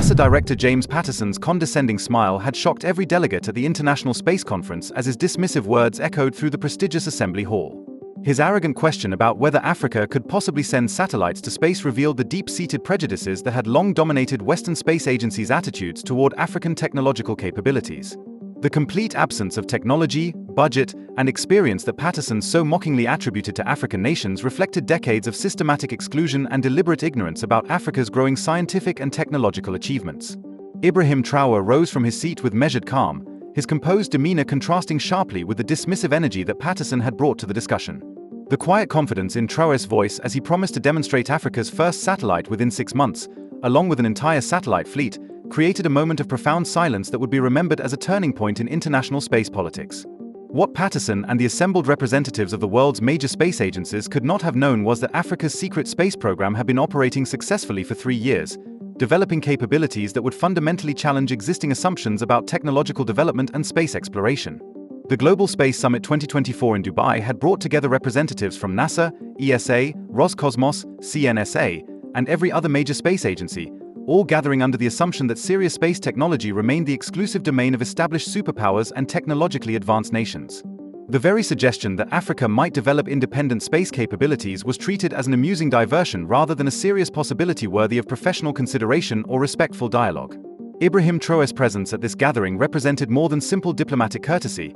NASA Director James Patterson's condescending smile had shocked every delegate at the International Space Conference as his dismissive words echoed through the prestigious Assembly Hall. His arrogant question about whether Africa could possibly send satellites to space revealed the deep-seated prejudices that had long dominated Western space agencies' attitudes toward African technological capabilities. The complete absence of technology, budget, and experience that Patterson so mockingly attributed to African nations reflected decades of systematic exclusion and deliberate ignorance about Africa's growing scientific and technological achievements. Ibrahim Traoré rose from his seat with measured calm, his composed demeanor contrasting sharply with the dismissive energy that Patterson had brought to the discussion. The quiet confidence in Traoré's voice as he promised to demonstrate Africa's first satellite within 6 months, along with an entire satellite fleet, created a moment of profound silence that would be remembered as a turning point in international space politics. What Patterson and the assembled representatives of the world's major space agencies could not have known was that Africa's secret space program had been operating successfully for 3 years, developing capabilities that would fundamentally challenge existing assumptions about technological development and space exploration. The Global Space Summit 2024 in Dubai had brought together representatives from NASA, ESA, Roscosmos, CNSA, and every other major space agency, all gathering under the assumption that serious space technology remained the exclusive domain of established superpowers and technologically advanced nations. The very suggestion that Africa might develop independent space capabilities was treated as an amusing diversion rather than a serious possibility worthy of professional consideration or respectful dialogue. Ibrahim Traoré's presence at this gathering represented more than simple diplomatic courtesy.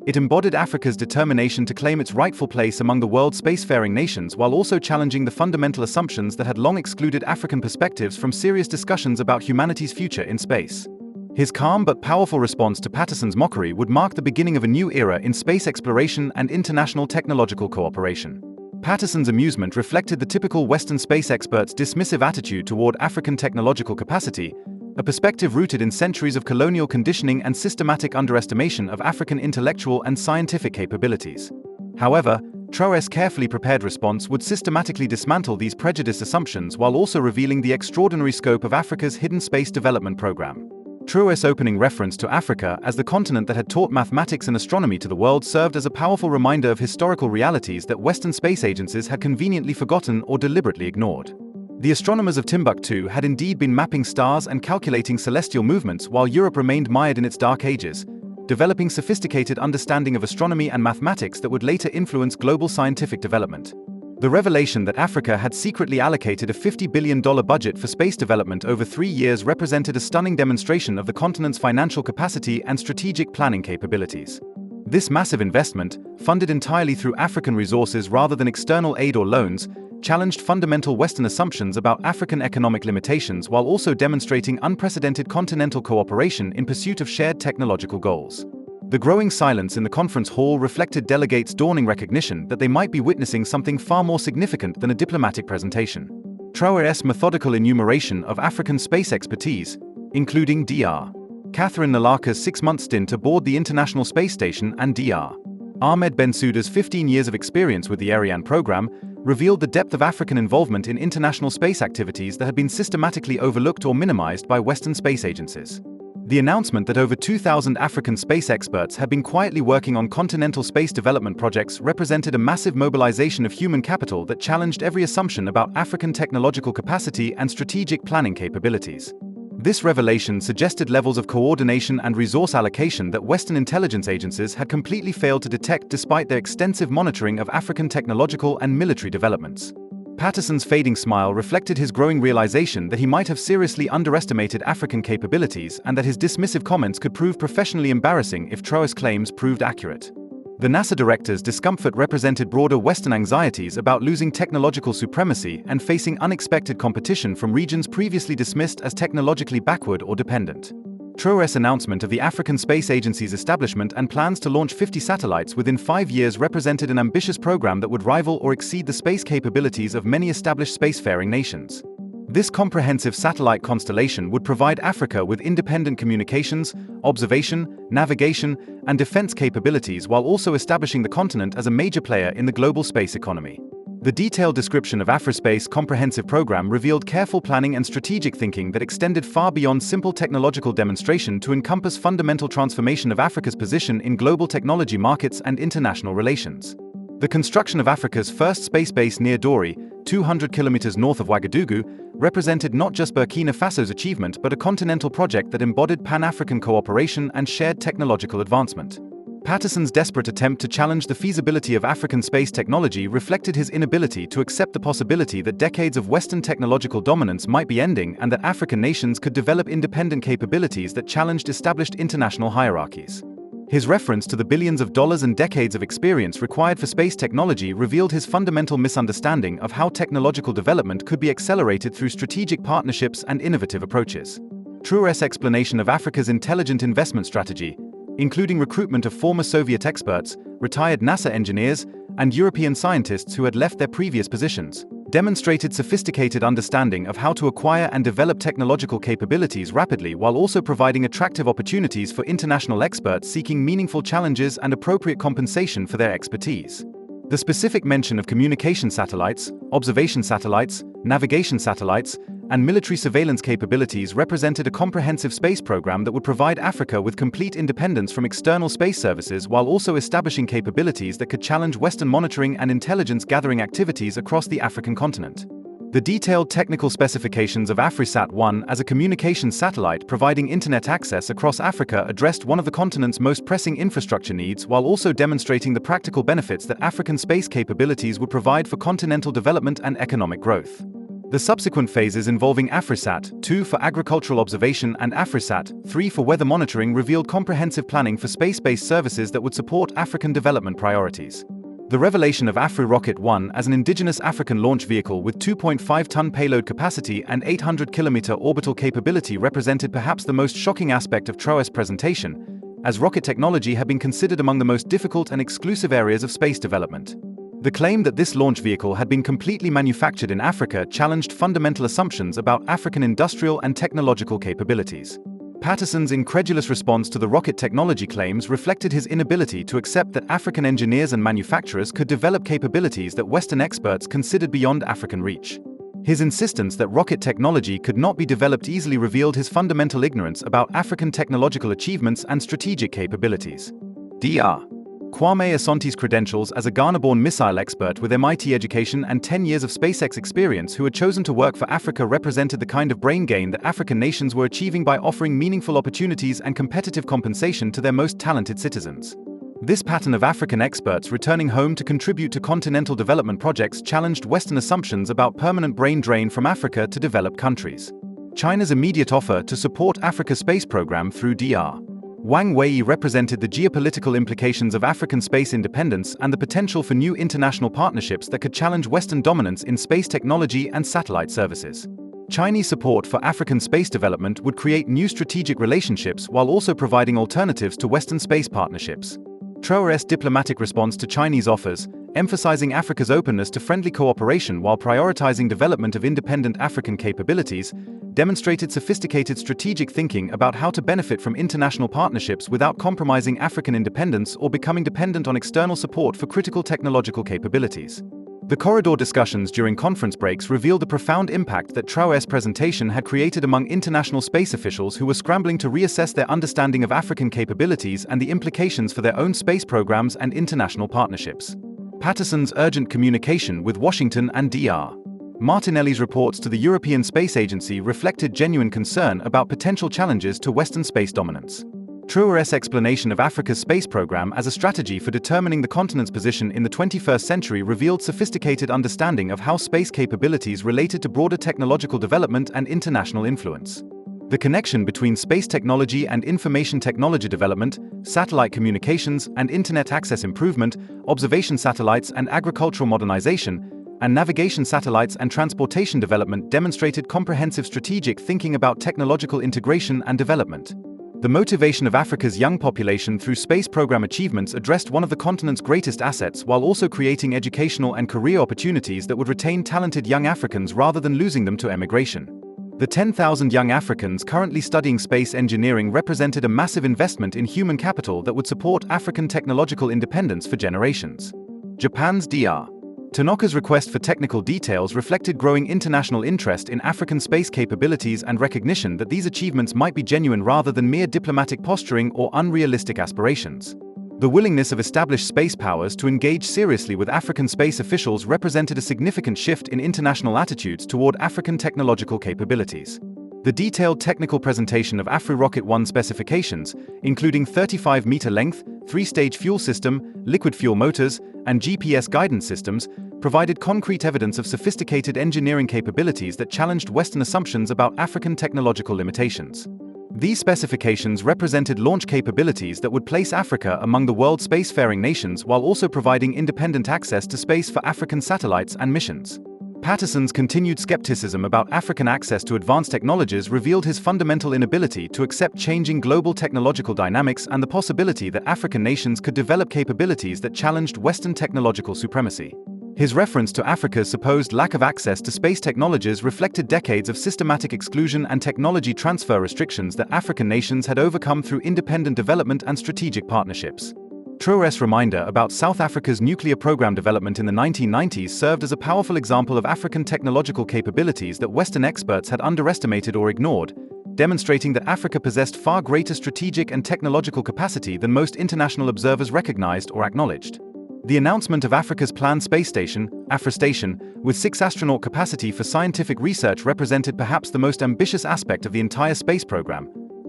It embodied Africa's determination to claim its rightful place among the world's spacefaring nations while also challenging the fundamental assumptions that had long excluded African perspectives from serious discussions about humanity's future in space. His calm but powerful response to Patterson's mockery would mark the beginning of a new era in space exploration and international technological cooperation. Patterson's amusement reflected the typical Western space experts' dismissive attitude toward African technological capacity, a perspective rooted in centuries of colonial conditioning and systematic underestimation of African intellectual and scientific capabilities. However, Traoré's carefully prepared response would systematically dismantle these prejudiced assumptions while also revealing the extraordinary scope of Africa's hidden space development program. Traoré's opening reference to Africa as the continent that had taught mathematics and astronomy to the world served as a powerful reminder of historical realities that Western space agencies had conveniently forgotten or deliberately ignored. The astronomers of Timbuktu had indeed been mapping stars and calculating celestial movements while Europe remained mired in its dark ages, developing sophisticated understanding of astronomy and mathematics that would later influence global scientific development. The revelation that Africa had secretly allocated a $50 billion budget for space development over 3 years represented a stunning demonstration of the continent's financial capacity and strategic planning capabilities. This massive investment, funded entirely through African resources rather than external aid or loans, challenged fundamental Western assumptions about African economic limitations while also demonstrating unprecedented continental cooperation in pursuit of shared technological goals. The growing silence in the conference hall reflected delegates' dawning recognition that they might be witnessing something far more significant than a diplomatic presentation. Traoré's methodical enumeration of African space expertise, including Dr. Catherine Nalaka's 6-month stint aboard the International Space Station and Dr. Ahmed Bensouda's 15 years of experience with the Ariane program, revealed the depth of African involvement in international space activities that had been systematically overlooked or minimized by Western space agencies. The announcement that over 2,000 African space experts had been quietly working on continental space development projects represented a massive mobilization of human capital that challenged every assumption about African technological capacity and strategic planning capabilities. This revelation suggested levels of coordination and resource allocation that Western intelligence agencies had completely failed to detect despite their extensive monitoring of African technological and military developments. Patterson's fading smile reflected his growing realization that he might have seriously underestimated African capabilities and that his dismissive comments could prove professionally embarrassing if Traoré's claims proved accurate. The NASA director's discomfort represented broader Western anxieties about losing technological supremacy and facing unexpected competition from regions previously dismissed as technologically backward or dependent. Traoré's announcement of the African Space Agency's establishment and plans to launch 50 satellites within 5 years represented an ambitious program that would rival or exceed the space capabilities of many established spacefaring nations. This comprehensive satellite constellation would provide Africa with independent communications, observation, navigation, and defense capabilities while also establishing the continent as a major player in the global space economy. The detailed description of Afrispace's comprehensive program revealed careful planning and strategic thinking that extended far beyond simple technological demonstration to encompass fundamental transformation of Africa's position in global technology markets and international relations. The construction of Africa's first space base near Dori, 200 kilometers north of Ouagadougou, represented not just Burkina Faso's achievement but a continental project that embodied Pan-African cooperation and shared technological advancement. Patterson's desperate attempt to challenge the feasibility of African space technology reflected his inability to accept the possibility that decades of Western technological dominance might be ending and that African nations could develop independent capabilities that challenged established international hierarchies. His reference to the billions of dollars and decades of experience required for space technology revealed his fundamental misunderstanding of how technological development could be accelerated through strategic partnerships and innovative approaches. Traoré's explanation of Africa's intelligent investment strategy, including recruitment of former Soviet experts, retired NASA engineers, and European scientists who had left their previous positions, demonstrated sophisticated understanding of how to acquire and develop technological capabilities rapidly while also providing attractive opportunities for international experts seeking meaningful challenges and appropriate compensation for their expertise. The specific mention of communication satellites, observation satellites, navigation satellites, and military surveillance capabilities represented a comprehensive space program that would provide Africa with complete independence from external space services while also establishing capabilities that could challenge Western monitoring and intelligence gathering activities across the African continent. The detailed technical specifications of AfriSat-1 as a communications satellite providing internet access across Africa addressed one of the continent's most pressing infrastructure needs while also demonstrating the practical benefits that African space capabilities would provide for continental development and economic growth. The subsequent phases involving AfriSat-2 for agricultural observation and AfriSat-3 for weather monitoring revealed comprehensive planning for space-based services that would support African development priorities. The revelation of AfriRocket-1 as an indigenous African launch vehicle with 2.5-ton payload capacity and 800-kilometer orbital capability represented perhaps the most shocking aspect of Traoré's presentation, as rocket technology had been considered among the most difficult and exclusive areas of space development. The claim that this launch vehicle had been completely manufactured in Africa challenged fundamental assumptions about African industrial and technological capabilities. Patterson's incredulous response to the rocket technology claims reflected his inability to accept that African engineers and manufacturers could develop capabilities that Western experts considered beyond African reach. His insistence that rocket technology could not be developed easily revealed his fundamental ignorance about African technological achievements and strategic capabilities. Dr. Kwame Asonte's credentials as a Ghana-born missile expert with MIT education and 10 years of SpaceX experience who had chosen to work for Africa represented the kind of brain gain that African nations were achieving by offering meaningful opportunities and competitive compensation to their most talented citizens. This pattern of African experts returning home to contribute to continental development projects challenged Western assumptions about permanent brain drain from Africa to developed countries. China's immediate offer to support Africa's space program through Dr. Wang Wei represented the geopolitical implications of African space independence and the potential for new international partnerships that could challenge Western dominance in space technology and satellite services. Chinese support for African space development would create new strategic relationships while also providing alternatives to Western space partnerships. Traoré's diplomatic response to Chinese offers, emphasizing Africa's openness to friendly cooperation while prioritizing development of independent African capabilities, demonstrated sophisticated strategic thinking about how to benefit from international partnerships without compromising African independence or becoming dependent on external support for critical technological capabilities. The corridor discussions during conference breaks revealed the profound impact that Traoré's presentation had created among international space officials who were scrambling to reassess their understanding of African capabilities and the implications for their own space programs and international partnerships. Patterson's urgent communication with Washington and Dr. Martinelli's reports to the European Space Agency reflected genuine concern about potential challenges to Western space dominance. Traoré's explanation of Africa's space program as a strategy for determining the continent's position in the 21st century revealed sophisticated understanding of how space capabilities related to broader technological development and international influence. The connection between space technology and information technology development, satellite communications and internet access improvement, observation satellites and agricultural modernization, and navigation satellites and transportation development demonstrated comprehensive strategic thinking about technological integration and development. The motivation of Africa's young population through space program achievements addressed one of the continent's greatest assets while also creating educational and career opportunities that would retain talented young Africans rather than losing them to emigration. The 10,000 young Africans currently studying space engineering represented a massive investment in human capital that would support African technological independence for generations. Japan's Dr. Tanaka's request for technical details reflected growing international interest in African space capabilities and recognition that these achievements might be genuine rather than mere diplomatic posturing or unrealistic aspirations. The willingness of established space powers to engage seriously with African space officials represented a significant shift in international attitudes toward African technological capabilities. The detailed technical presentation of AfriRocket 1 specifications, including 35-meter length, 3-stage fuel system, liquid fuel motors, and GPS guidance systems, provided concrete evidence of sophisticated engineering capabilities that challenged Western assumptions about African technological limitations. These specifications represented launch capabilities that would place Africa among the world's spacefaring nations while also providing independent access to space for African satellites and missions. Patterson's continued skepticism about African access to advanced technologies revealed his fundamental inability to accept changing global technological dynamics and the possibility that African nations could develop capabilities that challenged Western technological supremacy. His reference to Africa's supposed lack of access to space technologies reflected decades of systematic exclusion and technology transfer restrictions that African nations had overcome through independent development and strategic partnerships. Traoré's reminder about South Africa's nuclear program development in the 1990s served as a powerful example of African technological capabilities that Western experts had underestimated or ignored, demonstrating that Africa possessed far greater strategic and technological capacity than most international observers recognized or acknowledged. The announcement of Africa's planned space station, AfriStation, with 6-astronaut capacity for scientific research represented perhaps the most ambitious aspect of the entire space program,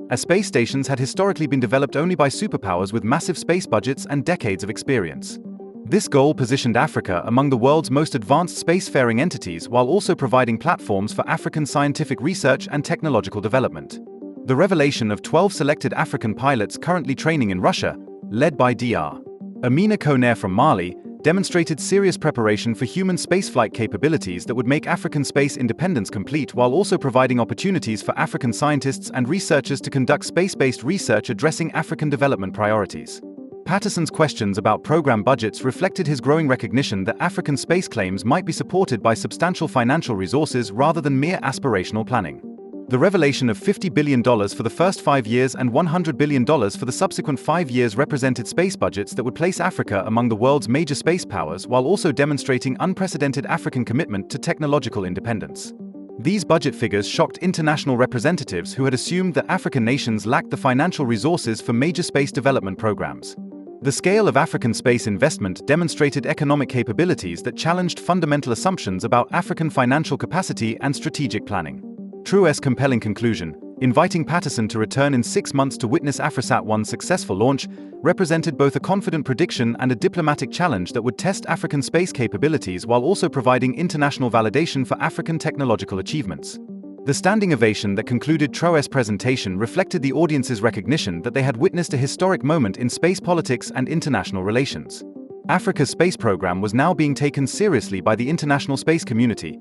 as space stations had historically been developed only by superpowers with massive space budgets and decades of experience. This goal positioned Africa among the world's most advanced spacefaring entities while also providing platforms for African scientific research and technological development. The revelation of 12 selected African pilots currently training in Russia, led by Dr. Amina Konair from Mali, demonstrated serious preparation for human spaceflight capabilities that would make African space independence complete while also providing opportunities for African scientists and researchers to conduct space-based research addressing African development priorities. Patterson's questions about program budgets reflected his growing recognition that African space claims might be supported by substantial financial resources rather than mere aspirational planning. The revelation of $50 billion for the first 5 years and $100 billion for the subsequent 5 years represented space budgets that would place Africa among the world's major space powers while also demonstrating unprecedented African commitment to technological independence. These budget figures shocked international representatives who had assumed that African nations lacked the financial resources for major space development programs. The scale of African space investment demonstrated economic capabilities that challenged fundamental assumptions about African financial capacity and strategic planning. Traoré's compelling conclusion, inviting Patterson to return in 6 months to witness AfriSat-1's successful launch, represented both a confident prediction and a diplomatic challenge that would test African space capabilities while also providing international validation for African technological achievements. The standing ovation that concluded Traoré's presentation reflected the audience's recognition that they had witnessed a historic moment in space politics and international relations. Africa's space program was now being taken seriously by the international space community,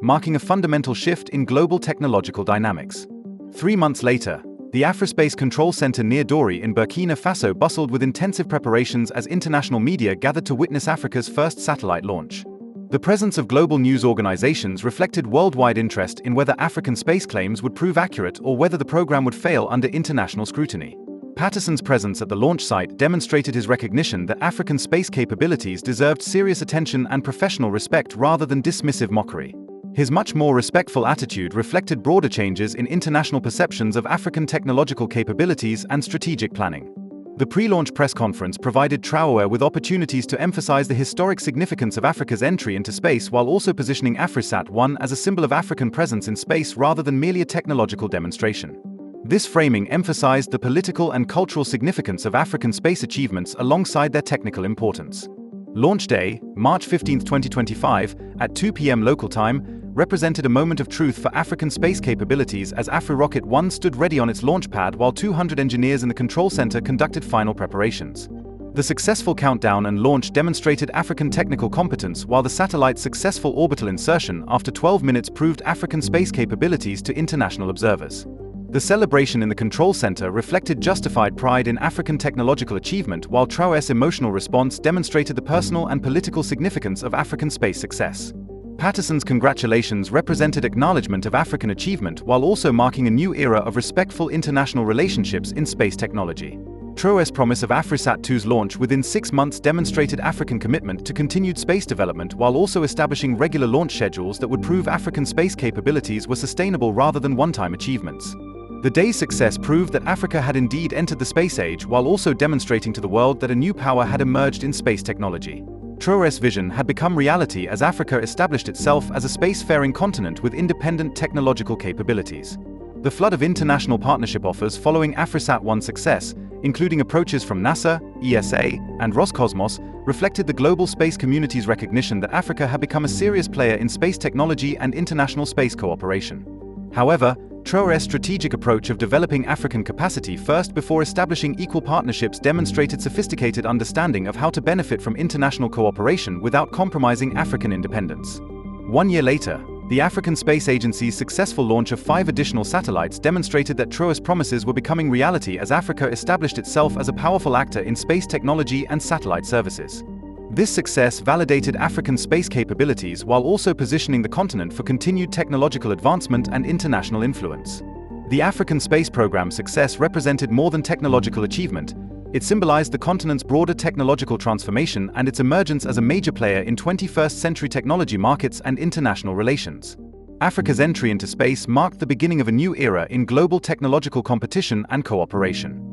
marking a fundamental shift in global technological dynamics. 3 months later, the Afrispace Control Center near Dori in Burkina Faso bustled with intensive preparations as international media gathered to witness Africa's first satellite launch. The presence of global news organizations reflected worldwide interest in whether African space claims would prove accurate or whether the program would fail under international scrutiny. Patterson's presence at the launch site demonstrated his recognition that African space capabilities deserved serious attention and professional respect rather than dismissive mockery. His much more respectful attitude reflected broader changes in international perceptions of African technological capabilities and strategic planning. The pre-launch press conference provided Traoré with opportunities to emphasize the historic significance of Africa's entry into space while also positioning AfriSat-1 as a symbol of African presence in space rather than merely a technological demonstration. This framing emphasized the political and cultural significance of African space achievements alongside their technical importance. Launch day, March 15, 2025, at 2 p.m. local time, represented a moment of truth for African space capabilities as AfriRocket 1 stood ready on its launch pad while 200 engineers in the control center conducted final preparations. The successful countdown and launch demonstrated African technical competence while the satellite's successful orbital insertion after 12 minutes proved African space capabilities to international observers. The celebration in the control center reflected justified pride in African technological achievement while Traoré's emotional response demonstrated the personal and political significance of African space success. Patterson's congratulations represented acknowledgement of African achievement while also marking a new era of respectful international relationships in space technology. Traoré's promise of AfriSat-2's launch within 6 months demonstrated African commitment to continued space development while also establishing regular launch schedules that would prove African space capabilities were sustainable rather than one-time achievements. The day's success proved that Africa had indeed entered the space age while also demonstrating to the world that a new power had emerged in space technology. Traoré's vision had become reality as Africa established itself as a spacefaring continent with independent technological capabilities. The flood of international partnership offers following AfriSat-1's success, including approaches from NASA, ESA, and Roscosmos, reflected the global space community's recognition that Africa had become a serious player in space technology and international space cooperation. However, Traoré's strategic approach of developing African capacity first before establishing equal partnerships demonstrated sophisticated understanding of how to benefit from international cooperation without compromising African independence. 1 year later, the African Space Agency's successful launch of 5 additional satellites demonstrated that Traoré's promises were becoming reality as Africa established itself as a powerful actor in space technology and satellite services. This success validated African space capabilities while also positioning the continent for continued technological advancement and international influence. The African space program's success represented more than technological achievement. It symbolized the continent's broader technological transformation and its emergence as a major player in 21st-century technology markets and international relations. Africa's entry into space marked the beginning of a new era in global technological competition and cooperation.